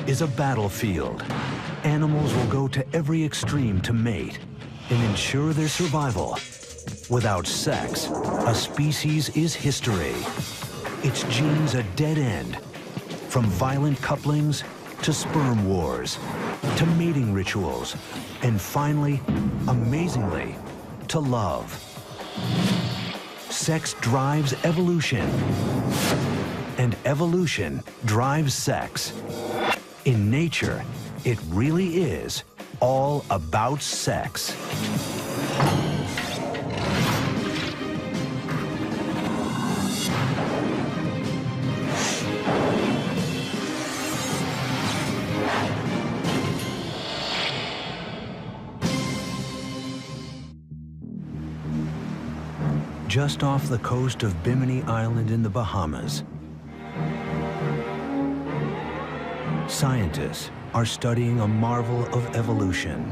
is a battlefield. Animals will go to every extreme to mate and ensure their survival. Without sex, a species is history. Its genes a dead end. From violent couplings to sperm wars, to mating rituals, and finally, amazingly, to love. Sex drives evolution, and evolution drives sex. In nature, it really is all about sex. Just off the coast of Bimini Island in the Bahamas, scientists are studying a marvel of evolution.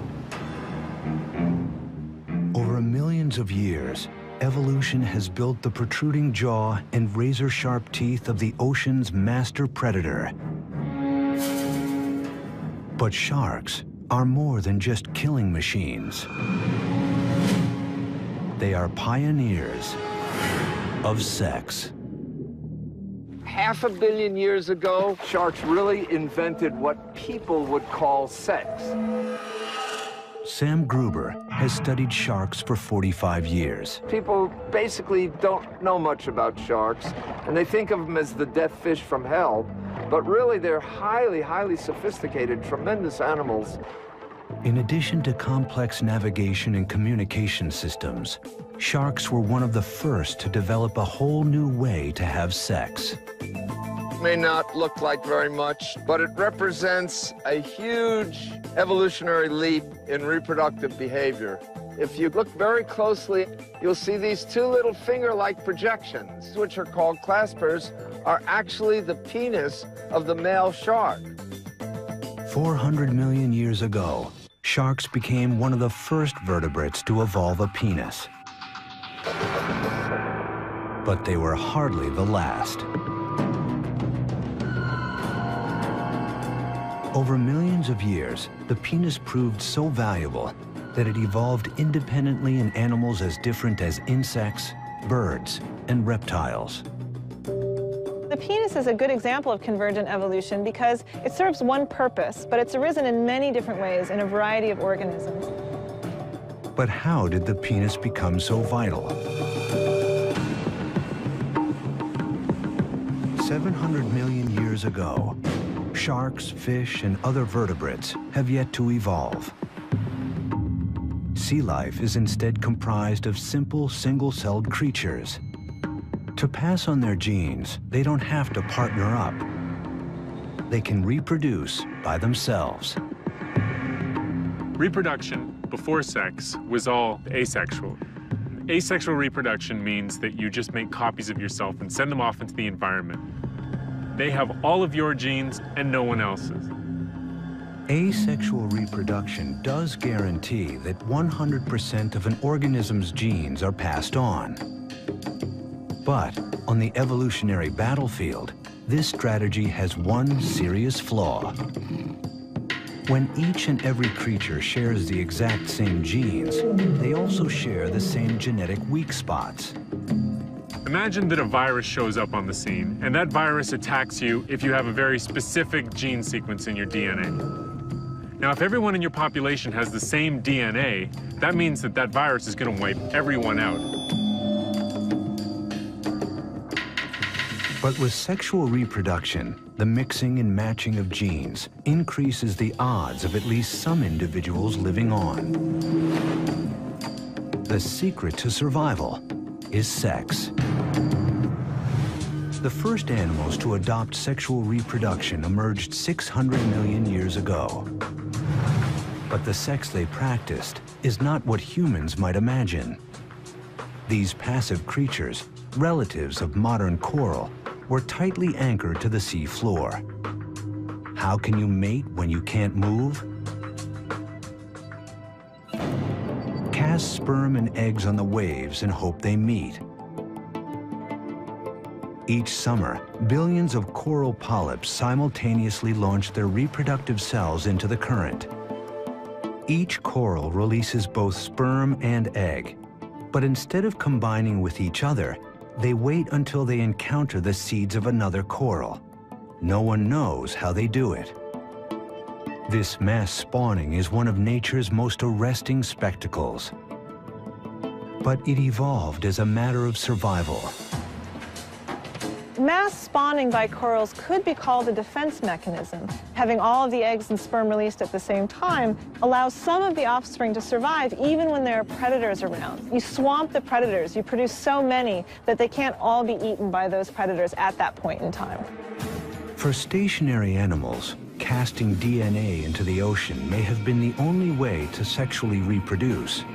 Over millions of years, evolution has built the protruding jaw and razor-sharp teeth of the ocean's master predator. But sharks are more than just killing machines. They are pioneers of sex. 500 million years ago, sharks really invented what people would call sex. Sam Gruber has studied sharks for 45 years. People basically don't know much about sharks, and they think of them as the death fish from hell, but really they're highly, highly sophisticated, tremendous animals. In addition to complex navigation and communication systems, sharks were one of the first to develop a whole new way to have sex. May not look like very much, but it represents a huge evolutionary leap in reproductive behavior. If you look very closely, you'll see these two little finger-like projections, which are called claspers, are actually the penis of the male shark. 400 million years ago, sharks became one of the first vertebrates to evolve a penis. But they were hardly the last. Over millions of years, the penis proved so valuable that it evolved independently in animals as different as insects, birds, and reptiles. The penis is a good example of convergent evolution because it serves one purpose, but it's arisen in many different ways in a variety of organisms. But how did the penis become so vital? 700 million years ago, sharks, fish, and other vertebrates have yet to evolve. Sea life is instead comprised of simple, single-celled creatures. To pass on their genes, they don't have to partner up. They can reproduce by themselves. Reproduction before sex was all asexual. Asexual reproduction means that you just make copies of yourself and send them off into the environment. They have all of your genes and no one else's. Asexual reproduction does guarantee that 100% of an organism's genes are passed on. But on the evolutionary battlefield, this strategy has one serious flaw. When each and every creature shares the exact same genes, they also share the same genetic weak spots. Imagine that a virus shows up on the scene, and that virus attacks you if you have a very specific gene sequence in your DNA. Now, if everyone in your population has the same DNA, that means that that virus is going to wipe everyone out. But with sexual reproduction, the mixing and matching of genes increases the odds of at least some individuals living on. The secret to survival is sex. The first animals to adopt sexual reproduction emerged 600 million years ago. But the sex they practiced is not what humans might imagine. These passive creatures, relatives of modern coral, were tightly anchored to the sea floor. How can you mate when you can't move? Cast sperm and eggs on the waves and hope they meet. Each summer, billions of coral polyps simultaneously launch their reproductive cells into the current. Each coral releases both sperm and egg, but instead of combining with each other, they wait until they encounter the seeds of another coral. No one knows how they do it. This mass spawning is one of nature's most arresting spectacles. But it evolved as a matter of survival. Mass spawning by corals could be called a defense mechanism. Having all of the eggs and sperm released at the same time allows some of the offspring to survive even when there are predators around. You swamp the predators, you produce so many that they can't all be eaten by those predators at that point in time. For stationary animals, casting DNA into the ocean may have been the only way to sexually reproduce.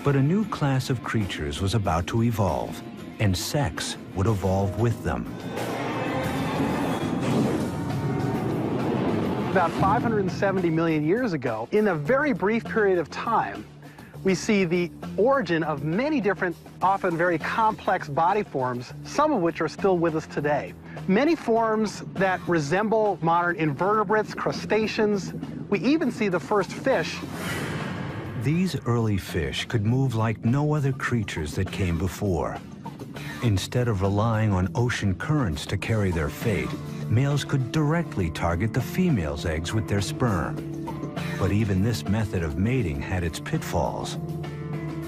But a new class of creatures was about to evolve, and sex would evolve with them. About 570 million years ago, in a very brief period of time, we see the origin of many different, often very complex body forms, some of which are still with us today. Many forms that resemble modern invertebrates, crustaceans. We even see the first fish. These early fish could move like no other creatures that came before. Instead of relying on ocean currents to carry their fate, males could directly target the female's eggs with their sperm. But even this method of mating had its pitfalls.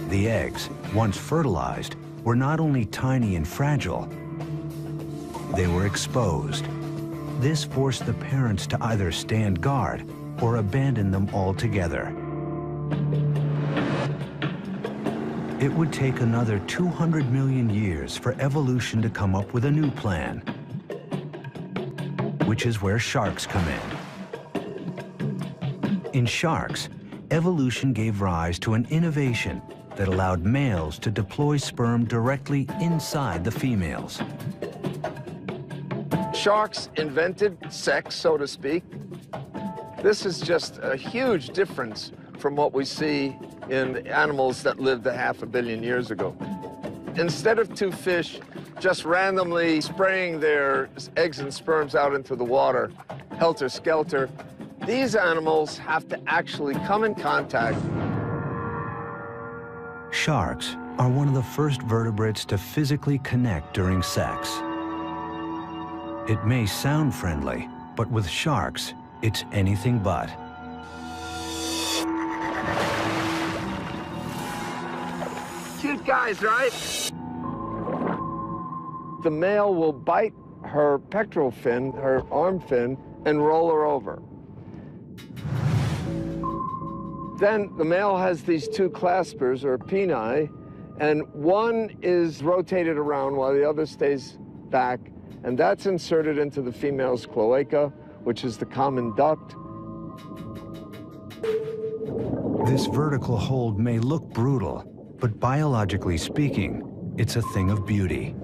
The eggs, once fertilized, were not only tiny and fragile, they were exposed. This forced the parents to either stand guard or abandon them altogether. It would take another 200 million years for evolution to come up with a new plan, which is where sharks come in. In sharks, evolution gave rise to an innovation that allowed males to deploy sperm directly inside the females. Sharks invented sex, so to speak. This is just a huge difference from what we see in animals that lived a half a billion years ago. Instead of two fish just randomly spraying their eggs and sperms out into the water, helter-skelter, these animals have to actually come in contact. Sharks are one of the first vertebrates to physically connect during sex. It may sound friendly, but with sharks, it's anything but. Cute guys, right? The male will bite her pectoral fin, her arm fin, and roll her over. Then the male has these two claspers, or peni, and one is rotated around while the other stays back, and that's inserted into the female's cloaca, which is the common duct. This vertical hold may look brutal, but biologically speaking, it's a thing of beauty.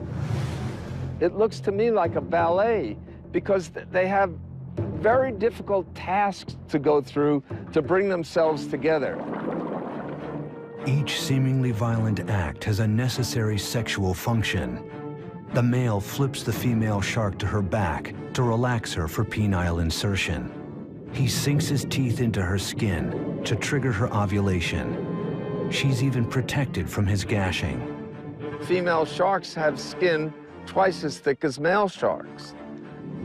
It looks to me like a ballet because they have very difficult tasks to go through to bring themselves together. Each seemingly violent act has a necessary sexual function. The male flips the female shark to her back to relax her for penile insertion. He sinks his teeth into her skin to trigger her ovulation. She's even protected from his gashing. Female sharks have skin twice as thick as male sharks.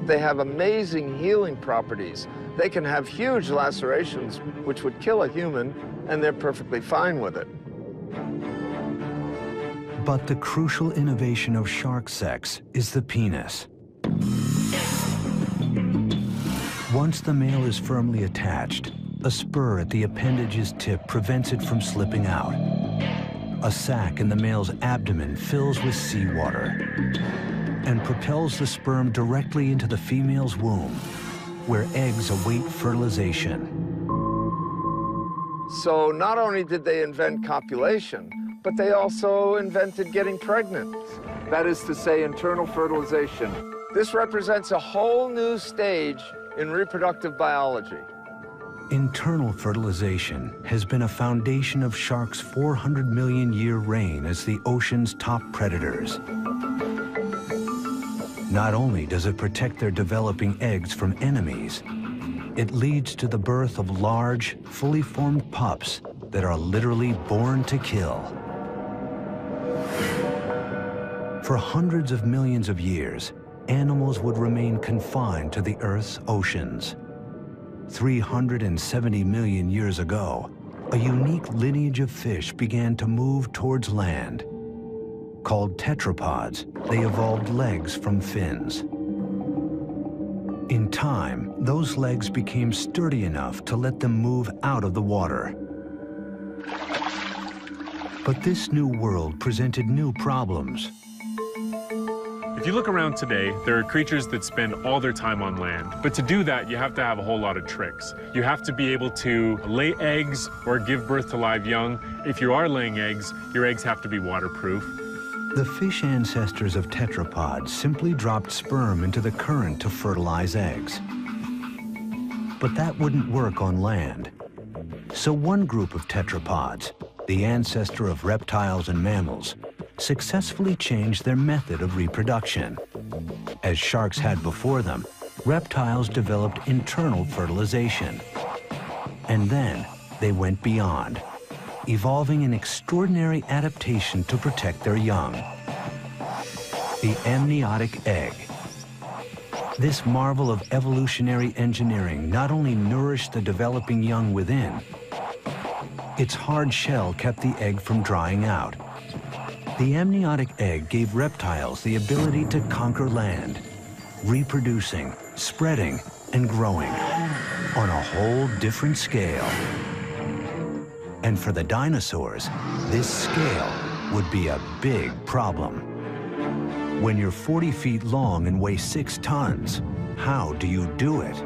They have amazing healing properties. They can have huge lacerations, which would kill a human, and they're perfectly fine with it. But the crucial innovation of shark sex is the penis. Once the male is firmly attached, a spur at the appendage's tip prevents it from slipping out. A sac in the male's abdomen fills with seawater and propels the sperm directly into the female's womb, where eggs await fertilization. So not only did they invent copulation, but they also invented getting pregnant. That is to say, internal fertilization. This represents a whole new stage in reproductive biology. Internal fertilization has been a foundation of sharks' 400 million year reign as the ocean's top predators. Not only does it protect their developing eggs from enemies, it leads to the birth of large, fully formed pups that are literally born to kill. For hundreds of millions of years, animals would remain confined to the Earth's oceans. 370 million years ago, a unique lineage of fish began to move towards land. Called tetrapods, they evolved legs from fins. In time, those legs became sturdy enough to let them move out of the water. But this new world presented new problems. If you look around today, there are creatures that spend all their time on land. But to do that, you have to have a whole lot of tricks. You have to be able to lay eggs or give birth to live young. If you are laying eggs, your eggs have to be waterproof. The fish ancestors of tetrapods simply dropped sperm into the current to fertilize eggs. But that wouldn't work on land. So one group of tetrapods, the ancestor of reptiles and mammals, successfully changed their method of reproduction. As sharks had before them, reptiles developed internal fertilization. And then they went beyond, evolving an extraordinary adaptation to protect their young. The amniotic egg. This marvel of evolutionary engineering not only nourished the developing young within, its hard shell kept the egg from drying out. The amniotic egg gave reptiles the ability to conquer land, reproducing, spreading, and growing on a whole different scale. And for the dinosaurs, this scale would be a big problem. When you're 40 feet long and weigh 6 tons, how do you do it?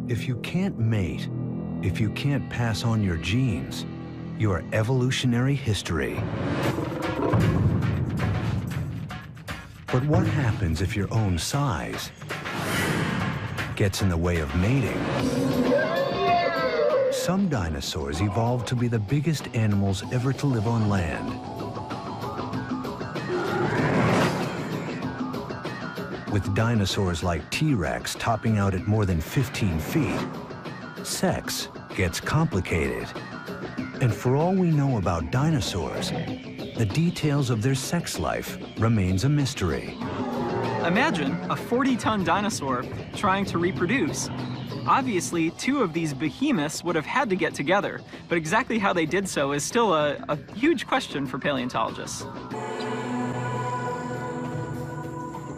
If you can't mate, if you can't pass on your genes, your evolutionary history. But what happens if your own size gets in the way of mating? Some dinosaurs evolved to be the biggest animals ever to live on land. With dinosaurs like T-Rex topping out at more than 15 feet, sex gets complicated. And for all we know about dinosaurs, the details of their sex life remains a mystery. Imagine a 40-ton dinosaur trying to reproduce. Obviously, 2 of these behemoths would have had to get together, but exactly how they did so is still a huge question for paleontologists.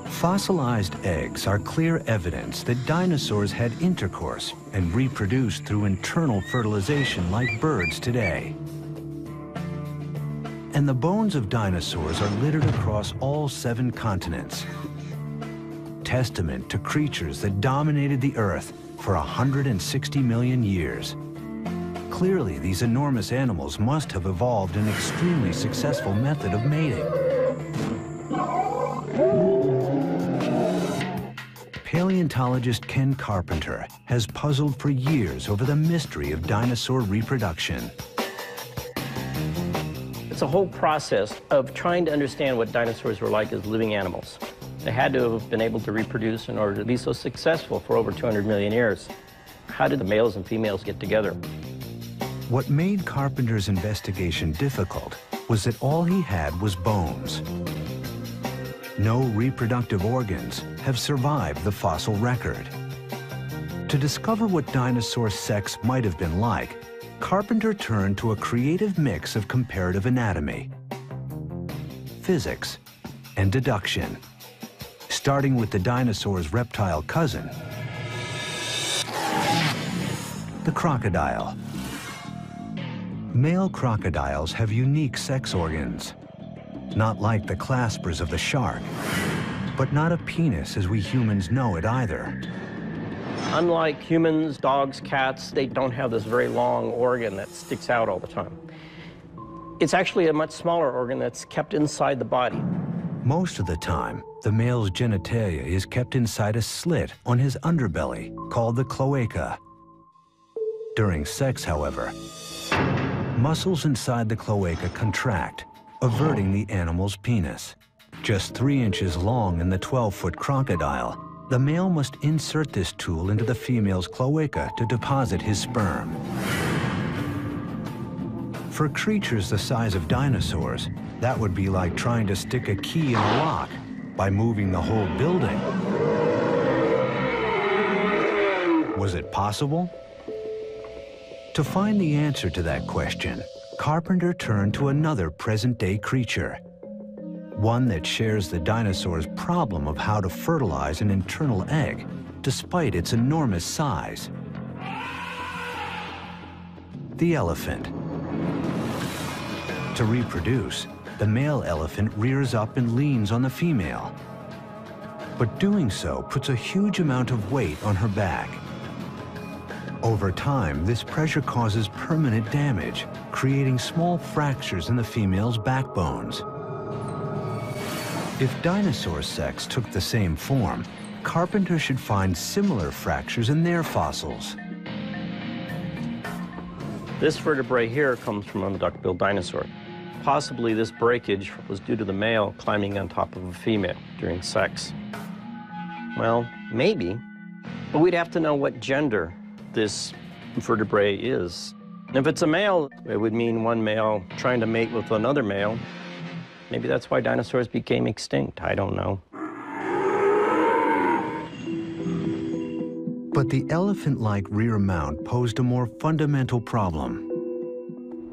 Fossilized eggs are clear evidence that dinosaurs had intercourse and reproduced through internal fertilization like birds today. And the bones of dinosaurs are littered across all 7 continents. Testament to creatures that dominated the Earth for 160 million years. Clearly, these enormous animals must have evolved an extremely successful method of mating. Paleontologist Ken Carpenter has puzzled for years over the mystery of dinosaur reproduction. It's a whole process of trying to understand what dinosaurs were like as living animals. They had to have been able to reproduce in order to be so successful for over 200 million years. How did the males and females get together? What made Carpenter's investigation difficult was that all he had was bones. No reproductive organs have survived the fossil record. To discover what dinosaur sex might have been like, Carpenter turned to a creative mix of comparative anatomy, physics, and deduction. Starting with the dinosaur's reptile cousin, the crocodile. Male crocodiles have unique sex organs, not like the claspers of the shark, but not a penis as we humans know it either. Unlike humans, dogs, cats, they don't have this very long organ that sticks out all the time. It's actually a much smaller organ that's kept inside the body. Most of the time, the male's genitalia is kept inside a slit on his underbelly called the cloaca. During sex, however, muscles inside the cloaca contract, averting the animal's penis. Just 3 inches long in the 12-foot crocodile, the male must insert this tool into the female's cloaca to deposit his sperm. For creatures the size of dinosaurs, that would be like trying to stick a key in a lock by moving the whole building. Was it possible? To find the answer to that question, Carpenter turned to another present-day creature, one that shares the dinosaur's problem of how to fertilize an internal egg, despite its enormous size. The elephant. To reproduce, the male elephant rears up and leans on the female. But doing so puts a huge amount of weight on her back. Over time, this pressure causes permanent damage, creating small fractures in the female's backbones. If dinosaur sex took the same form, Carpenter should find similar fractures in their fossils. This vertebrae here comes from a duck-billed dinosaur. Possibly this breakage was due to the male climbing on top of a female during sex. Well, maybe, but we'd have to know what gender this vertebrae is. If it's a male, it would mean one male trying to mate with another male. Maybe that's why dinosaurs became extinct. I don't know. But the elephant-like rear mount posed a more fundamental problem.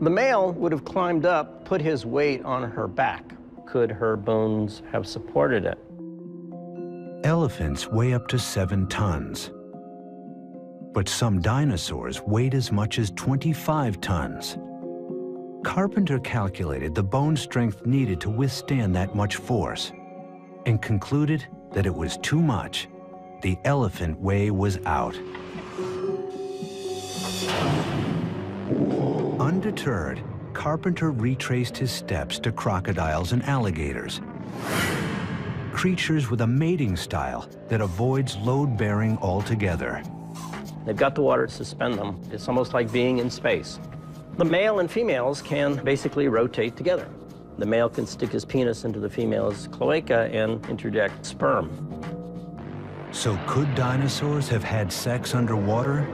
The male would have climbed up, put his weight on her back. Could her bones have supported it? Elephants weigh up to 7 tons. But some dinosaurs weighed as much as 25 tons. Carpenter calculated the bone strength needed to withstand that much force and concluded that it was too much. The elephant way was out. Undeterred, Carpenter retraced his steps to crocodiles and alligators, creatures with a mating style that avoids load-bearing altogether. They've got the water to suspend them. It's almost like being in space. The male and females can basically rotate together. The male can stick his penis into the female's cloaca and interject sperm. So could dinosaurs have had sex underwater?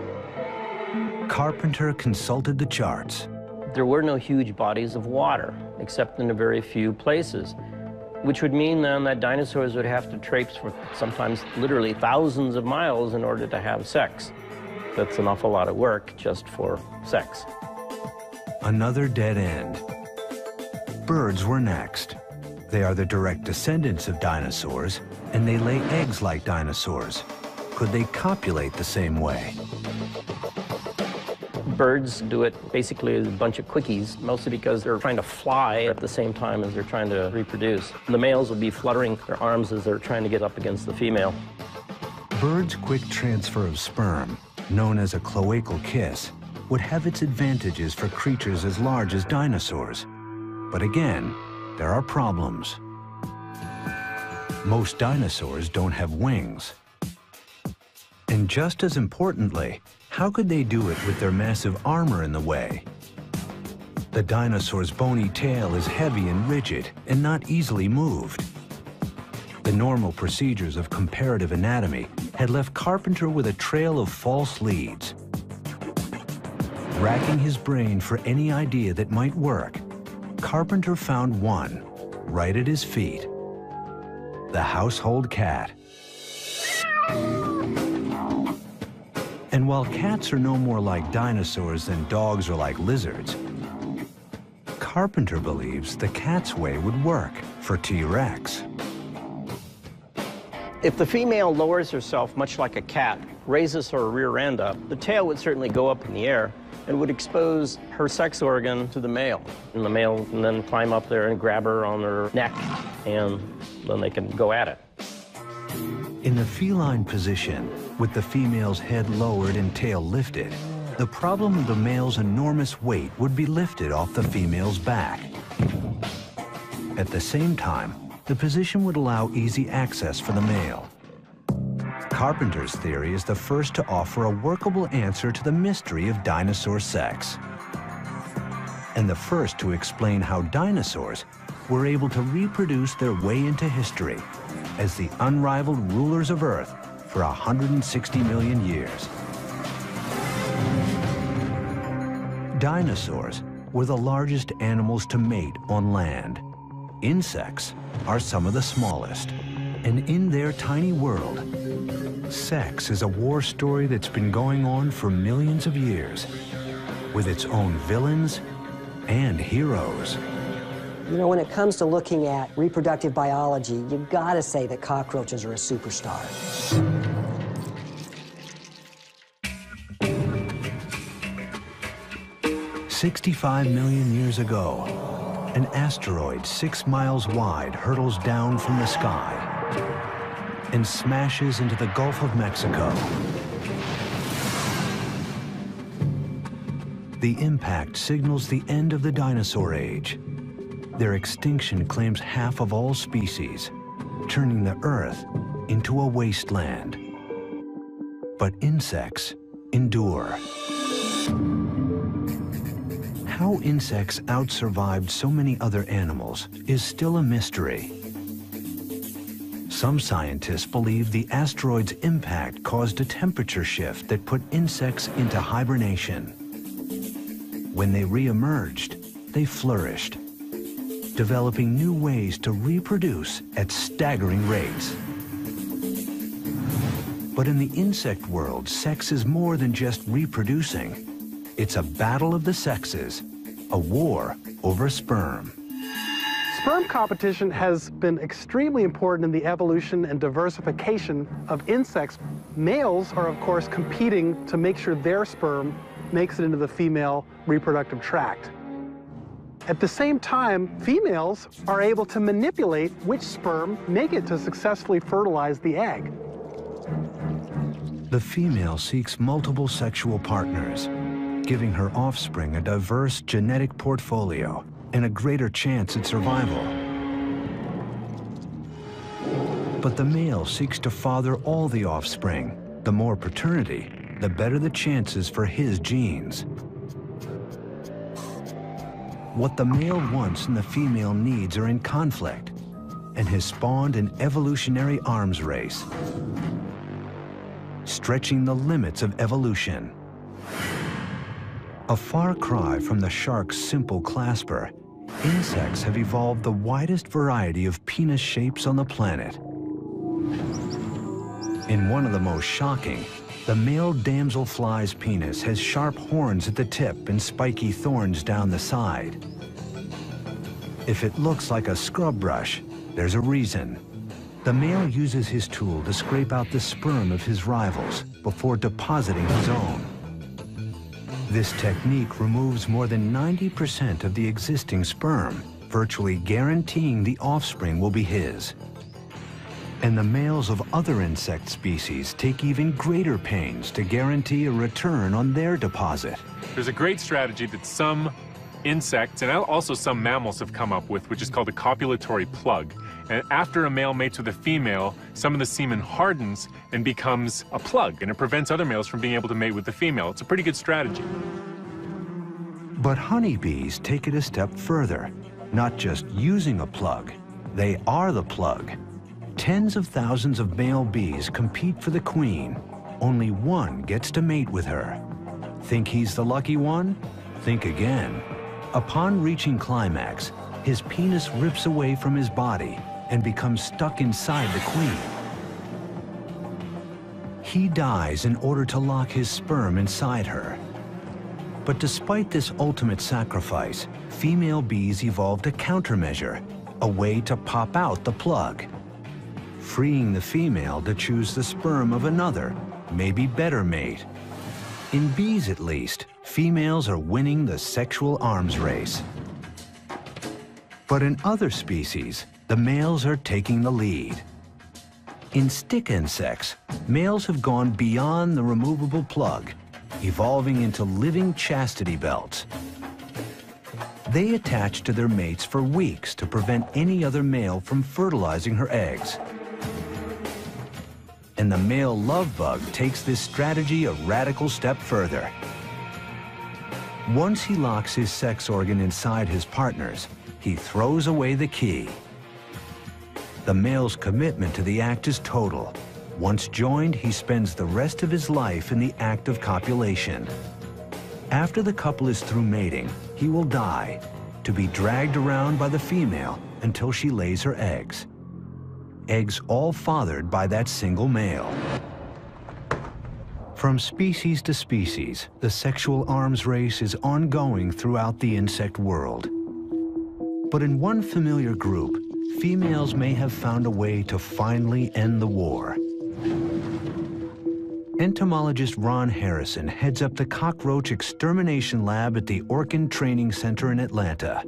Carpenter consulted the charts. There were no huge bodies of water, except in a very few places, which would mean then that dinosaurs would have to traipse for sometimes literally thousands of miles in order to have sex. That's an awful lot of work just for sex. Another dead end. Birds were next. They are the direct descendants of dinosaurs, and they lay eggs like dinosaurs. Could they copulate the same way? Birds do it basically as a bunch of quickies, mostly because they're trying to fly at the same time as they're trying to reproduce. The males will be fluttering their arms as they're trying to get up against the female. Birds' quick transfer of sperm, known as a cloacal kiss, would have its advantages for creatures as large as dinosaurs. But again, there are problems. Most dinosaurs don't have wings. And just as importantly, how could they do it with their massive armor in the way? The dinosaur's bony tail is heavy and rigid and not easily moved. The normal procedures of comparative anatomy had left Carpenter with a trail of false leads. Racking his brain for any idea that might work, Carpenter found one right at his feet: the household cat. And while cats are no more like dinosaurs than dogs are like lizards, Carpenter believes the cat's way would work for T-Rex. If the female lowers herself much like a cat, raises her rear end up, the tail would certainly go up in the air and would expose her sex organ to the male. And the male can then climb up there and grab her on her neck, and then they can go at it. In the feline position, with the female's head lowered and tail lifted, the problem of the male's enormous weight would be lifted off the female's back. At the same time, the position would allow easy access for the male. Carpenter's theory is the first to offer a workable answer to the mystery of dinosaur sex, and the first to explain how dinosaurs were able to reproduce their way into history as the unrivaled rulers of Earth for 160 million years. Dinosaurs were the largest animals to mate on land. Insects are some of the smallest. And in their tiny world, sex is a war story that's been going on for millions of years, with its own villains and heroes. You know, when it comes to looking at reproductive biology, you've got to say that cockroaches are a superstar. 65 million years ago, an asteroid 6 miles wide hurtles down from the sky and smashes into the Gulf of Mexico. The impact signals the end of the dinosaur age. Their extinction claims half of all species, turning the Earth into a wasteland. But insects endure. How insects outsurvived so many other animals is still a mystery. Some scientists believe the asteroid's impact caused a temperature shift that put insects into hibernation. When they re-emerged, they flourished, developing new ways to reproduce at staggering rates. But in the insect world, sex is more than just reproducing. It's a battle of the sexes, a war over sperm. Sperm competition has been extremely important in the evolution and diversification of insects. Males are, of course, competing to make sure their sperm makes it into the female reproductive tract. At the same time, females are able to manipulate which sperm make it to successfully fertilize the egg. The female seeks multiple sexual partners, giving her offspring a diverse genetic portfolio and a greater chance at survival. But the male seeks to father all the offspring. The more paternity, the better the chances for his genes. What the male wants and the female needs are in conflict and has spawned an evolutionary arms race, stretching the limits of evolution. A far cry from the shark's simple clasper, insects have evolved the widest variety of penis shapes on the planet. In one of the most shocking, the male damselfly's penis has sharp horns at the tip and spiky thorns down the side. If it looks like a scrub brush, there's a reason. The male uses his tool to scrape out the sperm of his rivals before depositing his own. This technique removes more than 90% of the existing sperm, virtually guaranteeing the offspring will be his. And the males of other insect species take even greater pains to guarantee a return on their deposit. There's a great strategy that some insects and also some mammals have come up with, which is called a copulatory plug. And after a male mates with a female, some of the semen hardens and becomes a plug, and it prevents other males from being able to mate with the female. It's a pretty good strategy. But honeybees take it a step further. Not just using a plug, they are the plug. Tens of thousands of male bees compete for the queen. Only one gets to mate with her. Think he's the lucky one? Think again. Upon reaching climax, his penis rips away from his body and becomes stuck inside the queen. He dies in order to lock his sperm inside her. But despite this ultimate sacrifice, female bees evolved a countermeasure, a way to pop out the plug, freeing the female to choose the sperm of another, maybe better mate. In bees, at least, females are winning the sexual arms race. But in other species, the males are taking the lead. In stick insects, males have gone beyond the removable plug, evolving into living chastity belts. They attach to their mates for weeks to prevent any other male from fertilizing her eggs. And the male love bug takes this strategy a radical step further. Once he locks his sex organ inside his partner's, he throws away the key. The male's commitment to the act is total. Once joined, he spends the rest of his life in the act of copulation. After the couple is through mating, he will die, to be dragged around by the female until she lays her eggs. Eggs all fathered by that single male. From species to species, the sexual arms race is ongoing throughout the insect world. But in one familiar group, females may have found a way to finally end the war. Entomologist Ron Harrison heads up the cockroach extermination lab at the Orkin Training Center in Atlanta.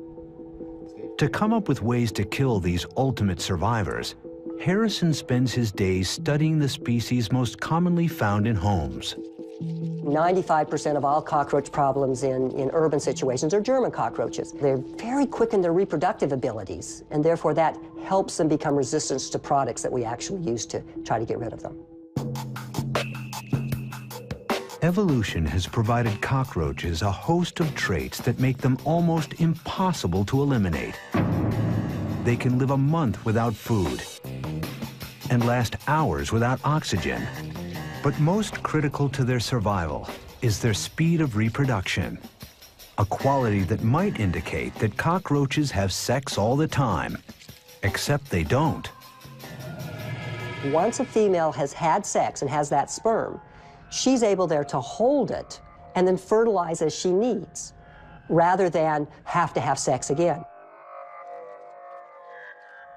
To come up with ways to kill these ultimate survivors, Harrison spends his days studying the species most commonly found in homes. 95% of all cockroach problems in urban situations are German cockroaches. They're very quick in their reproductive abilities, and therefore that helps them become resistant to products that we actually use to try to get rid of them. Evolution has provided cockroaches a host of traits that make them almost impossible to eliminate. They can live a month without food and last hours without oxygen. But most critical to their survival is their speed of reproduction, a quality that might indicate that cockroaches have sex all the time, except they don't. Once a female has had sex and has that sperm, she's able there to hold it and then fertilize as she needs, rather than have to have sex again.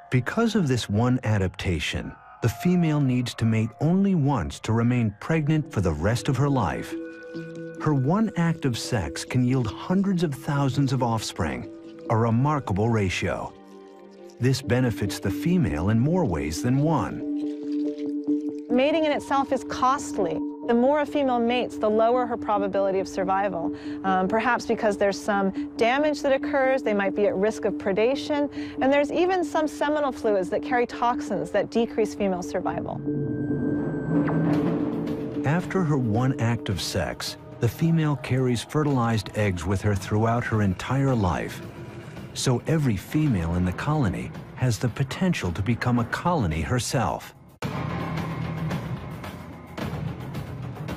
Because of this one adaptation, the female needs to mate only once to remain pregnant for the rest of her life. Her one act of sex can yield hundreds of thousands of offspring, a remarkable ratio. This benefits the female in more ways than one. Mating in itself is costly. The more a female mates, the lower her probability of survival. Perhaps because there's some damage that occurs, they might be at risk of predation, and there's even some seminal fluids that carry toxins that decrease female survival. After her one act of sex, the female carries fertilized eggs with her throughout her entire life. So every female in the colony has the potential to become a colony herself.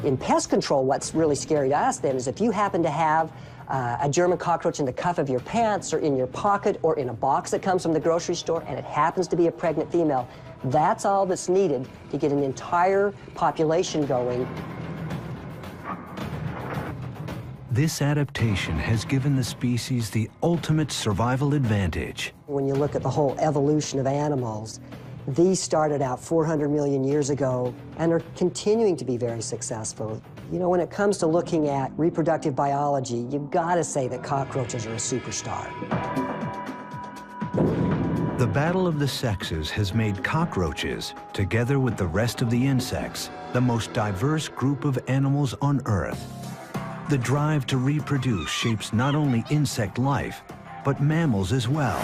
In pest control, what's really scary to us then is if you happen to have a German cockroach in the cuff of your pants or in your pocket or in a box that comes from the grocery store and it happens to be a pregnant female, that's all that's needed to get an entire population going. This adaptation has given the species the ultimate survival advantage. When you look at the whole evolution of animals, these started out 400 million years ago and are continuing to be very successful. You know, when it comes to looking at reproductive biology, you've got to say that cockroaches are a superstar. The battle of the sexes has made cockroaches, together with the rest of the insects, the most diverse group of animals on Earth. The drive to reproduce shapes not only insect life, but mammals as well,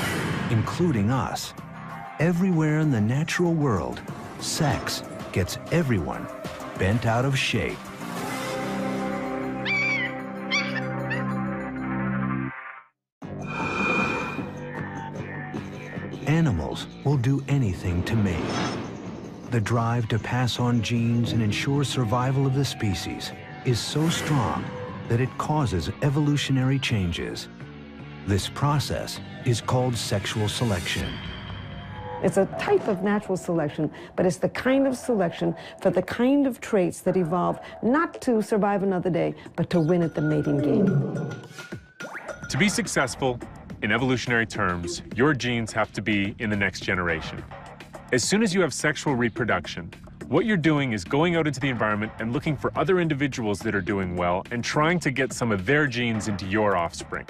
including us. Everywhere in the natural world, sex gets everyone bent out of shape. Animals will do anything to mate. The drive to pass on genes and ensure survival of the species is so strong that it causes evolutionary changes. This process is called sexual selection. It's a type of natural selection, but it's the kind of selection for the kind of traits that evolve not to survive another day, but to win at the mating game. To be successful, in evolutionary terms, your genes have to be in the next generation. As soon as you have sexual reproduction, what you're doing is going out into the environment and looking for other individuals that are doing well and trying to get some of their genes into your offspring.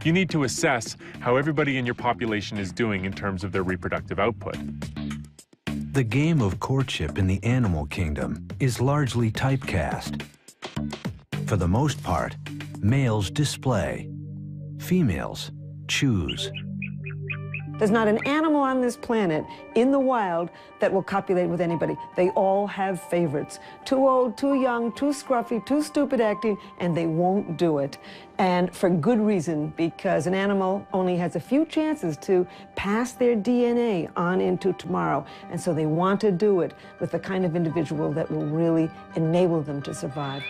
You need to assess how everybody in your population is doing in terms of their reproductive output. The game of courtship in the animal kingdom is largely typecast. For the most part, males display, females choose. There's not an animal on this planet in the wild that will copulate with anybody. They all have favorites. Too old, too young, too scruffy, too stupid acting, and they won't do it. And for good reason, because an animal only has a few chances to pass their DNA on into tomorrow. And so they want to do it with the kind of individual that will really enable them to survive.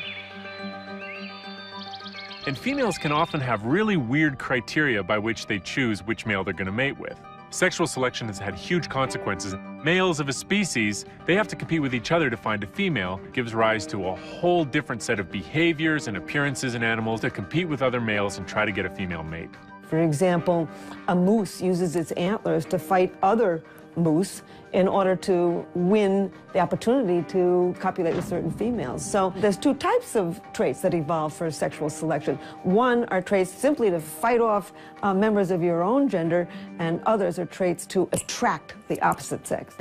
And females can often have really weird criteria by which they choose which male they're going to mate with. Sexual selection has had huge consequences. Males of a species, they have to compete with each other to find a female. It gives rise to a whole different set of behaviors and appearances in animals to compete with other males and try to get a female mate. For example, a moose uses its antlers to fight other moose in order to win the opportunity to copulate with certain females. So there's two types of traits that evolve for sexual selection. One are traits simply to fight off members of your own gender, and others are traits to attract the opposite sex.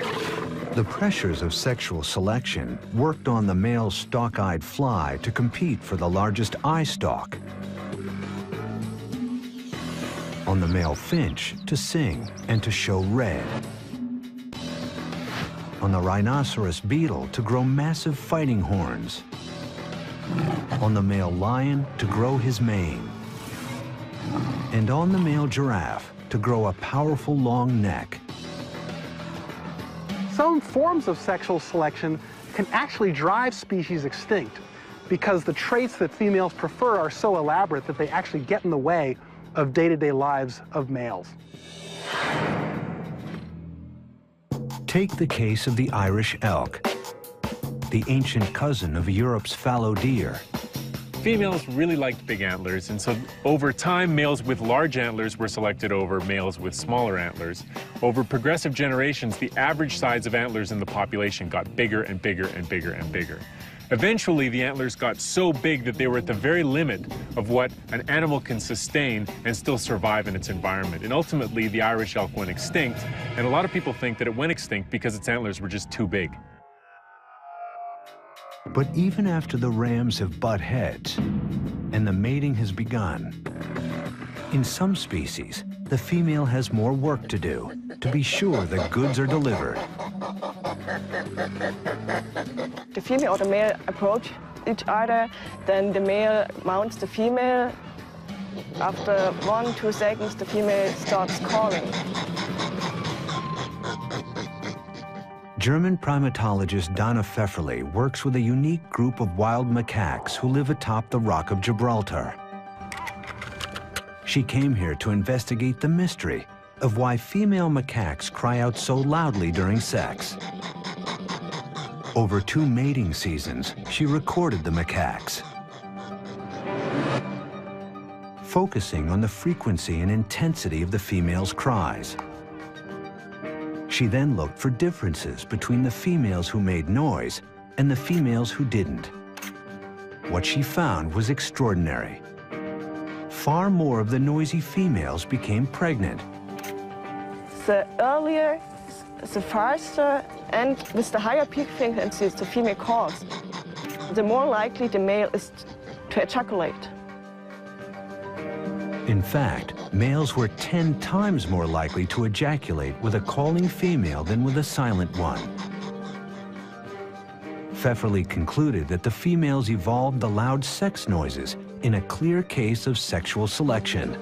The pressures of sexual selection worked on the male stalk-eyed fly to compete for the largest eye stalk, on the male finch to sing and to show red, on the rhinoceros beetle to grow massive fighting horns, on the male lion to grow his mane, and on the male giraffe to grow a powerful long neck. Some forms of sexual selection can actually drive species extinct because the traits that females prefer are so elaborate that they actually get in the way of day-to-day lives of males. Take the case of the Irish elk, the ancient cousin of Europe's fallow deer. Females really liked big antlers, and so over time, males with large antlers were selected over males with smaller antlers. Over progressive generations, the average size of antlers in the population got bigger and bigger and bigger and bigger. Eventually, the antlers got so big that they were at the very limit of what an animal can sustain and still survive in its environment. And ultimately, the Irish elk went extinct, and a lot of people think that it went extinct because its antlers were just too big. But even after the rams have butt heads and the mating has begun, in some species, the female has more work to do to be sure the goods are delivered. The female or the male approach each other, then the male mounts the female. After 1-2 seconds, the female starts calling. German primatologist Donna Pfefferle works with a unique group of wild macaques who live atop the Rock of Gibraltar. She came here to investigate the mystery of why female macaques cry out so loudly during sex. Over 2 mating seasons, she recorded the macaques, focusing on the frequency and intensity of the female's cries. She then looked for differences between the females who made noise and the females who didn't. What she found was extraordinary. Far more of the noisy females became pregnant. The earlier, the faster, and with the higher peak frequencies the female calls, the more likely the male is to ejaculate. In fact, males were 10 times more likely to ejaculate with a calling female than with a silent one. Pfefferle concluded that the females evolved the loud sex noises in a clear case of sexual selection.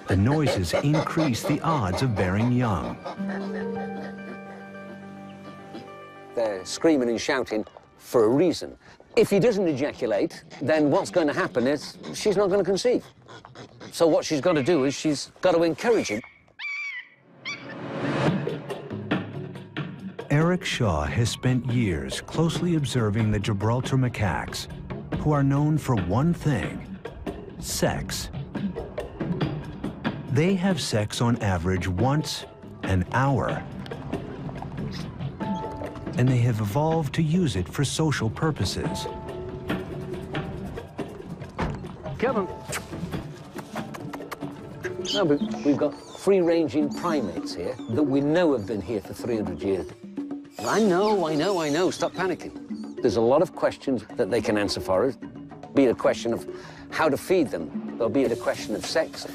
The noises increase the odds of bearing young. They're screaming and shouting for a reason. If he doesn't ejaculate, then what's going to happen is she's not going to conceive. So what she's got to do is she's got to encourage him. Eric Shaw has spent years closely observing the Gibraltar macaques, who are known for one thing: sex. They have sex on average once an hour, and they have evolved to use it for social purposes. Get him. No, but we've got free-ranging primates here that we know have been here for 300 years. I know, stop panicking. There's a lot of questions that they can answer for us, be it a question of how to feed them, or be it a question of sex.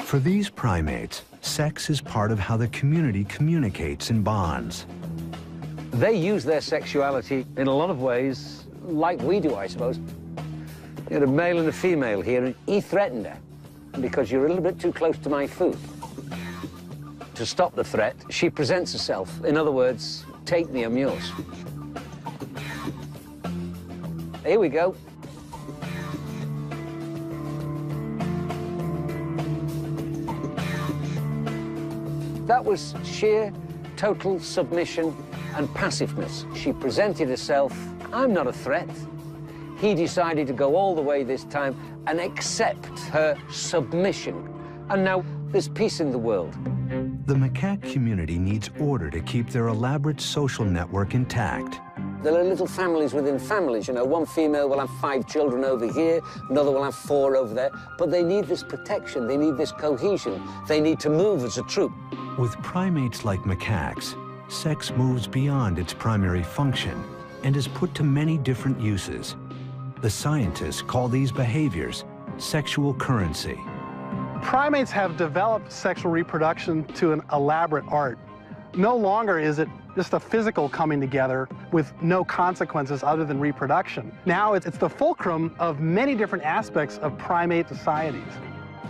For these primates, sex is part of how the community communicates and bonds. They use their sexuality in a lot of ways like we do, I suppose. You had a male and a female here, and he threatened her because you're a little bit too close to my food. To stop the threat, she presents herself. In other words, take me, I'm yours. Here we go. That was sheer, total submission and passiveness. She presented herself, I'm not a threat. He decided to go all the way this time and accept her submission. And now there's peace in the world. The macaque community needs order to keep their elaborate social network intact. There are little families within families, you know. One female will have 5 children over here, another will have 4 over there, but they need this protection, they need this cohesion, they need to move as a troop. With primates like macaques, sex moves beyond its primary function and is put to many different uses. The scientists call these behaviors sexual currency. Primates have developed sexual reproduction to an elaborate art. No longer is it just a physical coming together with no consequences other than reproduction. Now it's the fulcrum of many different aspects of primate societies.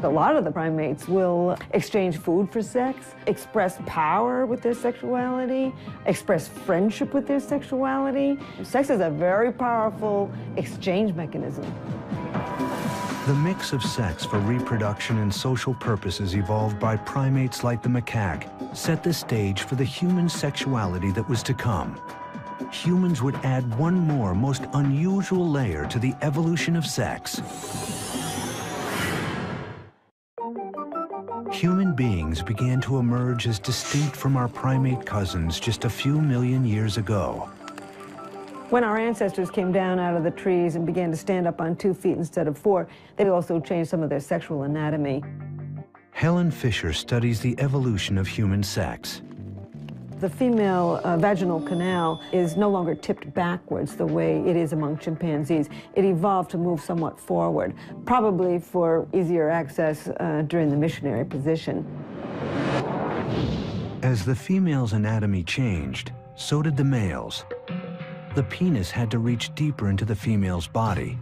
A lot of the primates will exchange food for sex, express power with their sexuality, express friendship with their sexuality. Sex is a very powerful exchange mechanism. The mix of sex for reproduction and social purposes evolved by primates like the macaque set the stage for the human sexuality that was to come. Humans would add one more most unusual layer to the evolution of sex. Human beings began to emerge as distinct from our primate cousins just a few million years ago. When our ancestors came down out of the trees and began to stand up on 2 feet instead of 4, they also changed some of their sexual anatomy. Helen Fisher studies the evolution of human sex. The female vaginal canal is no longer tipped backwards the way it is among chimpanzees. It evolved to move somewhat forward, probably for easier access during the missionary position. As the female's anatomy changed, so did the male's. The penis had to reach deeper into the female's body,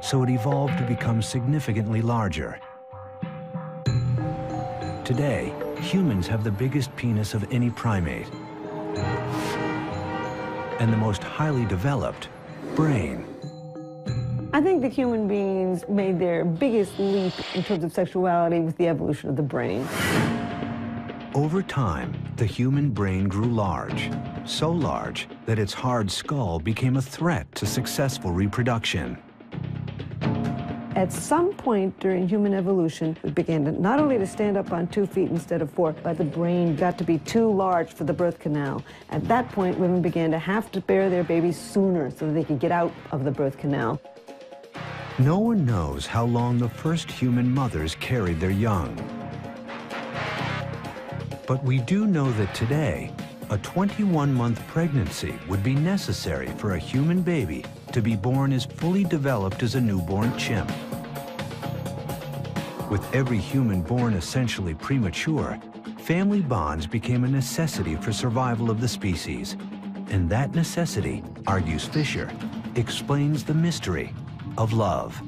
so it evolved to become significantly larger. Today, humans have the biggest penis of any primate and the most highly developed brain. I think the human beings made their biggest leap in terms of sexuality with the evolution of the brain. Over time, the human brain grew large, so large that its hard skull became a threat to successful reproduction. At some point during human evolution, we began to not only to stand up on 2 feet instead of 4, but the brain got to be too large for the birth canal. At that point, women began to have to bear their babies sooner so that they could get out of the birth canal. No one knows how long the first human mothers carried their young. But we do know that today, a 21-month pregnancy would be necessary for a human baby to be born as fully developed as a newborn chimp. With every human born essentially premature, family bonds became a necessity for survival of the species. And that necessity, argues Fisher, explains the mystery of love.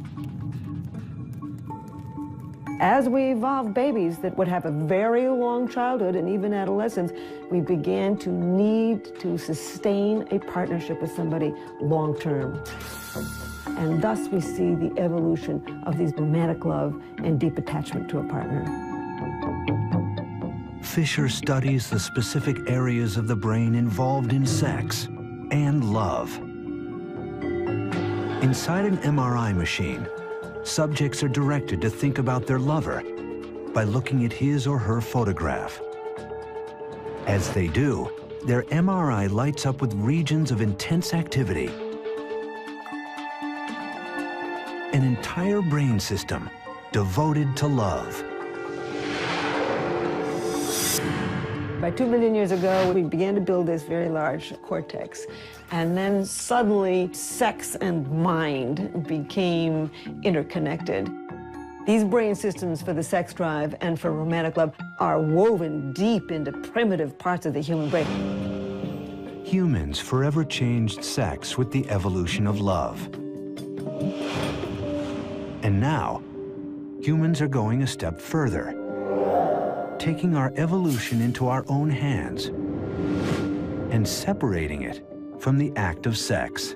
As we evolved babies that would have a very long childhood and even adolescence, we began to need to sustain a partnership with somebody long term. And thus we see the evolution of these romantic love and deep attachment to a partner. Fisher studies the specific areas of the brain involved in sex and love. Inside an MRI machine, subjects are directed to think about their lover by looking at his or her photograph. As they do, their MRI lights up with regions of intense activity. An entire brain system devoted to love. By 2 million years ago, we began to build this very large cortex. And then suddenly, sex and mind became interconnected. These brain systems for the sex drive and for romantic love are woven deep into primitive parts of the human brain. Humans forever changed sex with the evolution of love. And now, humans are going a step further, taking our evolution into our own hands and separating it from the act of sex.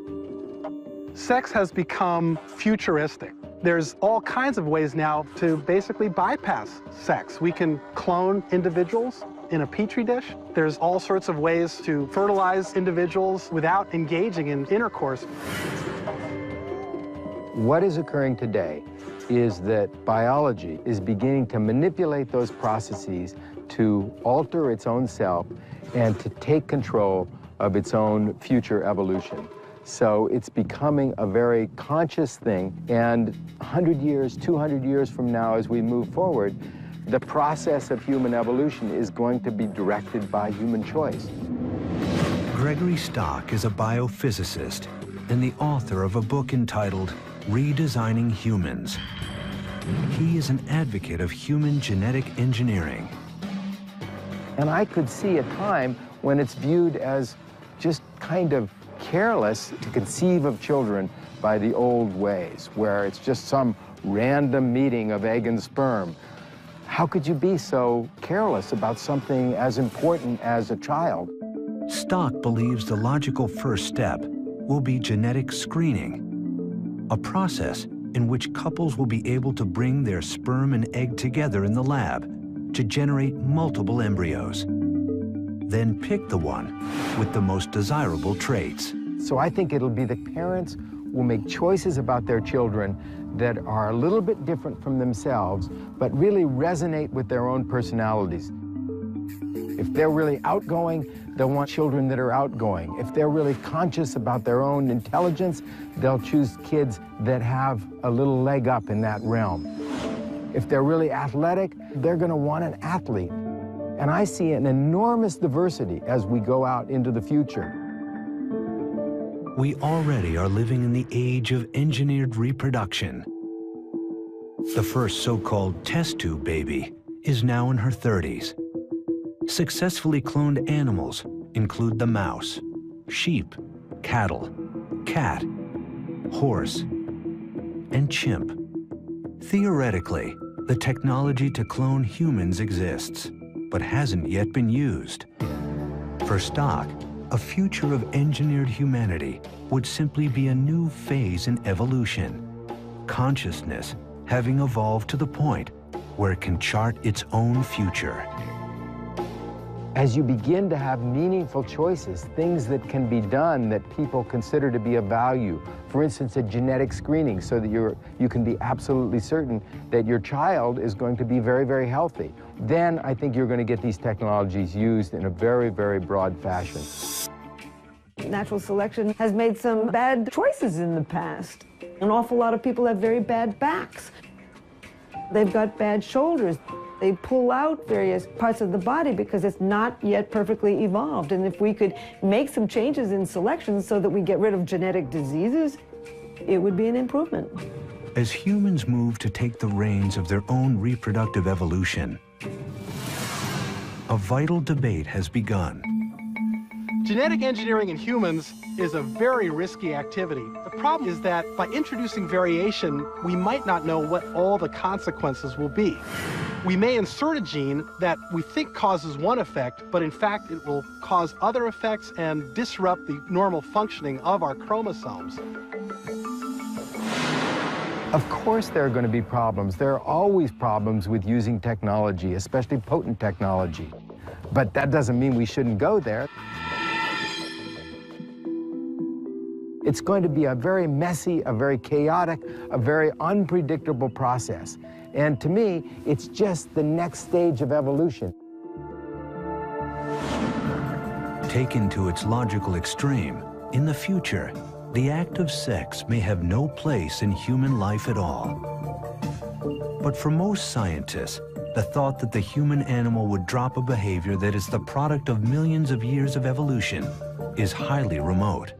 Sex has become futuristic. There's all kinds of ways now to basically bypass sex. We can clone individuals in a petri dish. There's all sorts of ways to fertilize individuals without engaging in intercourse. What is occurring today is that biology is beginning to manipulate those processes to alter its own self and to take control of its own future evolution. So it's becoming a very conscious thing, and 100 years, 200 years from now, as we move forward, the process of human evolution is going to be directed by human choice. Gregory Stock is a biophysicist and the author of a book entitled Redesigning Humans. He is an advocate of human genetic engineering. And I could see a time when it's viewed as just kind of careless to conceive of children by the old ways, where it's just some random meeting of egg and sperm. How could you be so careless about something as important as a child? Stock believes the logical first step will be genetic screening, a process in which couples will be able to bring their sperm and egg together in the lab to generate multiple embryos. Then pick the one with the most desirable traits. So I think it'll be the parents will make choices about their children that are a little bit different from themselves, but really resonate with their own personalities. If they're really outgoing, they'll want children that are outgoing. If they're really conscious about their own intelligence, they'll choose kids that have a little leg up in that realm. If they're really athletic, they're going to want an athlete. And I see an enormous diversity as we go out into the future. We already are living in the age of engineered reproduction. The first so-called test tube baby is now in her 30s. Successfully cloned animals include the mouse, sheep, cattle, cat, horse, and chimp. Theoretically, the technology to clone humans exists, but hasn't yet been used. For Stock, a future of engineered humanity would simply be a new phase in evolution, consciousness having evolved to the point where it can chart its own future. As you begin to have meaningful choices, things that can be done that people consider to be of value, for instance, a genetic screening so that you can be absolutely certain that your child is going to be very, very healthy, then I think you're going to get these technologies used in a very, very broad fashion. Natural selection has made some bad choices in the past. An awful lot of people have very bad backs. They've got bad shoulders. They pull out various parts of the body because it's not yet perfectly evolved. And if we could make some changes in selection so that we get rid of genetic diseases, it would be an improvement. As humans move to take the reins of their own reproductive evolution, a vital debate has begun. Genetic engineering in humans is a very risky activity. The problem is that by introducing variation, we might not know what all the consequences will be. We may insert a gene that we think causes one effect, but in fact it will cause other effects and disrupt the normal functioning of our chromosomes. Of course there are going to be problems. There are always problems with using technology, especially potent technology. But that doesn't mean we shouldn't go there. It's going to be a very messy, a very chaotic, a very unpredictable process. And to me, it's just the next stage of evolution. Taken to its logical extreme, in the future, the act of sex may have no place in human life at all. But for most scientists, the thought that the human animal would drop a behavior that is the product of millions of years of evolution is highly remote.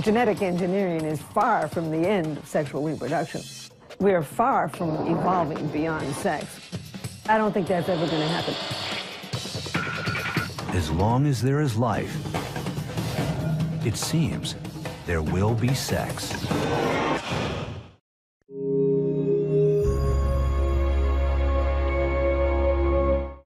Genetic engineering is far from the end of sexual reproduction. we're far from evolving beyond sex. I don't think that's ever going to happen. As long as there is life, it seems there will be sex.